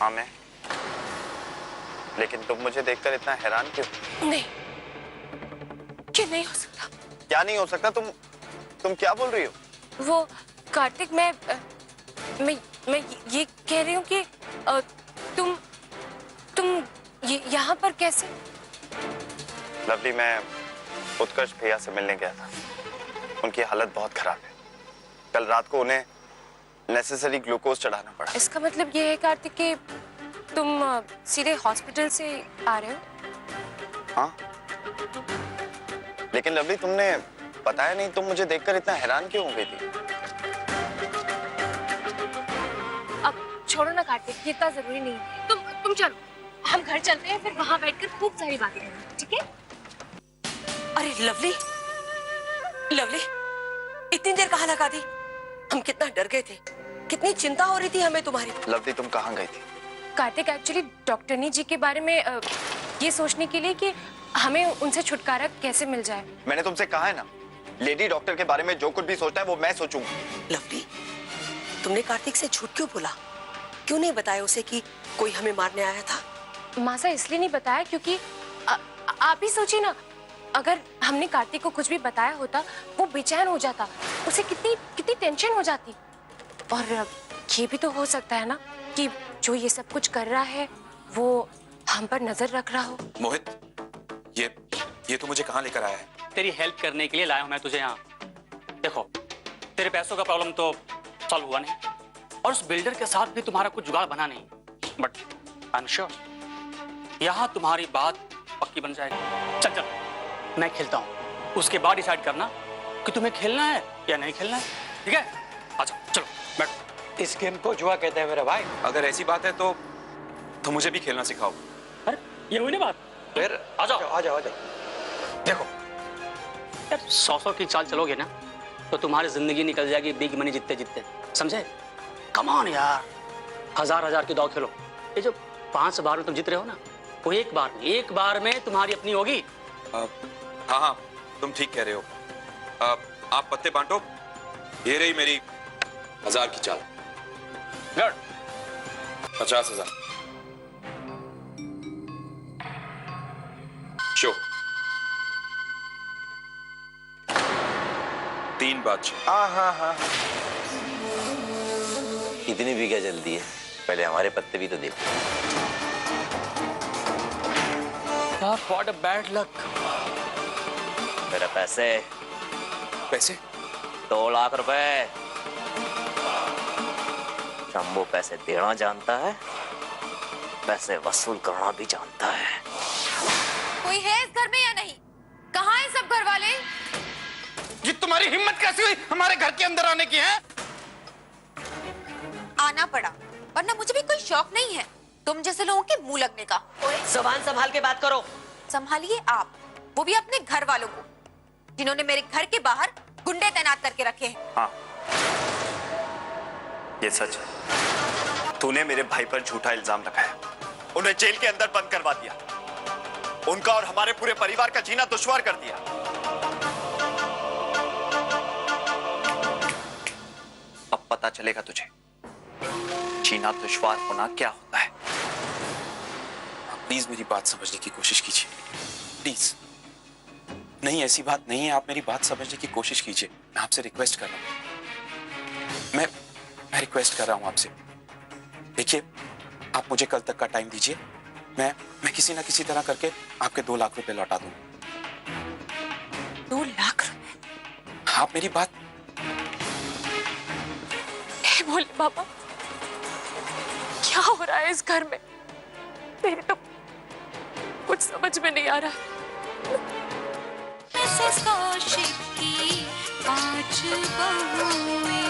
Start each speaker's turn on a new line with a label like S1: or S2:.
S1: हाँ मैं, लेकिन तुम मुझे देखकर इतना हैरान क्यों?
S2: नहीं, ये नहीं हो सकता।
S1: क्या नहीं हो सकता? तुम क्या बोल रही हो?
S2: वो कार्तिक, मैं ये कह रही हूँ कि तुम यहाँ पर कैसे?
S1: लवली, मैं उत्कर्ष भैया से मिलने गया था। उनकी हालत बहुत खराब है। कल रात को उन्हें नेसेसरी ग्लूकोज चढ़ाना पड़ा।
S2: इसका मतलब ये है कार्तिक कि तुम सीधे हॉस्पिटल से आ रहे हो?
S1: हाँ, लेकिन लवली तुमने बताया नहीं। तुम मुझे देखकर इतना हैरान क्यों हो गई थी?
S2: अब छोड़ो ना कार्तिक, ये इतना जरूरी नहीं है। तुम चलो, हम घर चलते हैं, फिर वहां बैठकर खूब सारी बातें करेंगे, ठीक है?
S3: अरे लवली, लवली, इतनी देर कहाँ लगा दी? हम कितना डर गए थे, कितनी चिंता हो रही थी हमें तुम्हारी।
S1: लवली, तुम कहाँ गई थी?
S2: कार्तिक, एक्चुअली डॉक्टरनी जी के बारे में ये सोचने के लिए कि हमें उनसे छुटकारा कैसे मिल जाए।
S1: मैंने तुमसे कहा है ना, लेडी डॉक्टर के बारे में जो कुछ भी सोचना है वो मैं सोचूंगा।
S3: लवली, तुमने कार्तिक से झूठ क्यों बोला? क्यों नहीं बताया उसे कि कोई हमें मारने आया था?
S2: मासा इसलिए नहीं बताया क्योंकि आप ही सोचिए ना, अगर हमने कार्तिक को कुछ भी बताया होता, वो बेचैन हो जाता, उसे कितनी टेंशन हो जाती। और ये भी तो हो सकता है ना कि जो ये सब कुछ कर रहा है वो हम पर नजर रख रहा हो।
S4: मोहित, ये तो मुझे कहाँ लेकर आया है?
S5: तेरी हेल्प करने के लिए लाया हूं मैं तुझे यहाँ। देखो, तेरे पैसों का प्रॉब्लम तो सॉल्व हुआ नहीं, और उस बिल्डर के साथ भी तुम्हारा कुछ जुगाड़ बना नहीं, बट आई एम श्योर यहाँ तुम्हारी बात पक्की बन जाएगी। चल चल, मैं खेलता हूँ, उसके बाद डिसाइड करना कि तुम्हें खेलना है या नहीं खेलना है, ठीक है? अच्छा चलो बैठो।
S6: इस गेम को जुआ कहते हैं मेरे भाई।
S4: अगर ऐसी बात है तो मुझे भी खेलना सिखाओ।
S5: अरे ये हुई ना बात,
S6: फिर
S5: आ जाओ।
S6: आ जाओ।
S5: देखो यार, 100 की चाल चलोगे ना तो तुम्हारी जिंदगी निकल जाएगी बिग मनी जीतते जीतते, समझे? कम ऑन यार, 1000 की दाव खेलो। ये जो 5 बार में तुम जीत रहे हो ना, वो एक बार में तुम्हारी अपनी होगी।
S4: हाँ, तुम ठीक कह रहे हो। आप पत्ते बांटो, ये रही मेरी 1000 की चाल। 50,000 शो। 3 बादशाह।
S1: हाँ।
S7: इतनी भी क्या जल्दी है? पहले हमारे पत्ते भी तो देखो।
S5: यार व्हाट अ बैड लक।
S7: मेरे पैसे 2 लाख रुपए। शंभू पैसे देना जानता है, पैसे वसूल करना भी जानता है।
S8: कोई है इस घर में या नहीं? कहाँ हैं सब घर वाले?
S6: ये तुम्हारी हिम्मत कैसी हुई हमारे घर के अंदर आने की? है
S8: आना पड़ा, वरना मुझे भी कोई शौक नहीं है तुम जैसे लोगों के मुंह लगने का।
S3: जुबान संभाल के बात करो।
S8: संभालिए आप, वो भी अपने घर वालों को, जिन्होंने मेरे घर के बाहर गुंडे तैनात करके रखे हैं।
S1: हाँ, ये सच है। तूने मेरे भाई पर झूठा इल्जाम लगाया, उन्हें जेल के अंदर बंद करवा दिया, उनका और हमारे पूरे परिवार का जीना दुश्वार कर दिया। अब पता चलेगा तुझे जीना दुश्वार होना क्या होता है।
S4: प्लीज मेरी बात समझने की कोशिश कीजिए, प्लीज। नहीं, ऐसी बात नहीं है, आप मेरी बात समझने की कोशिश कीजिए। मैं आपसे रिक्वेस्ट कर रहा हूं, मैं रिक्वेस्ट कर रहा हूं आपसे। देखिए, आप मुझे कल तक का टाइम दीजिए, मैं किसी ना किसी तरह करके आपके 2 लाख रुपए लौटा दूंगा।
S3: 2 लाख रुपए?
S4: आप मेरी बात।
S2: बोले बाबा, क्या हो रहा है इस घर में? मेरी तो कुछ समझ में नहीं आ रहा।
S8: कौशिक की 5 बहुएं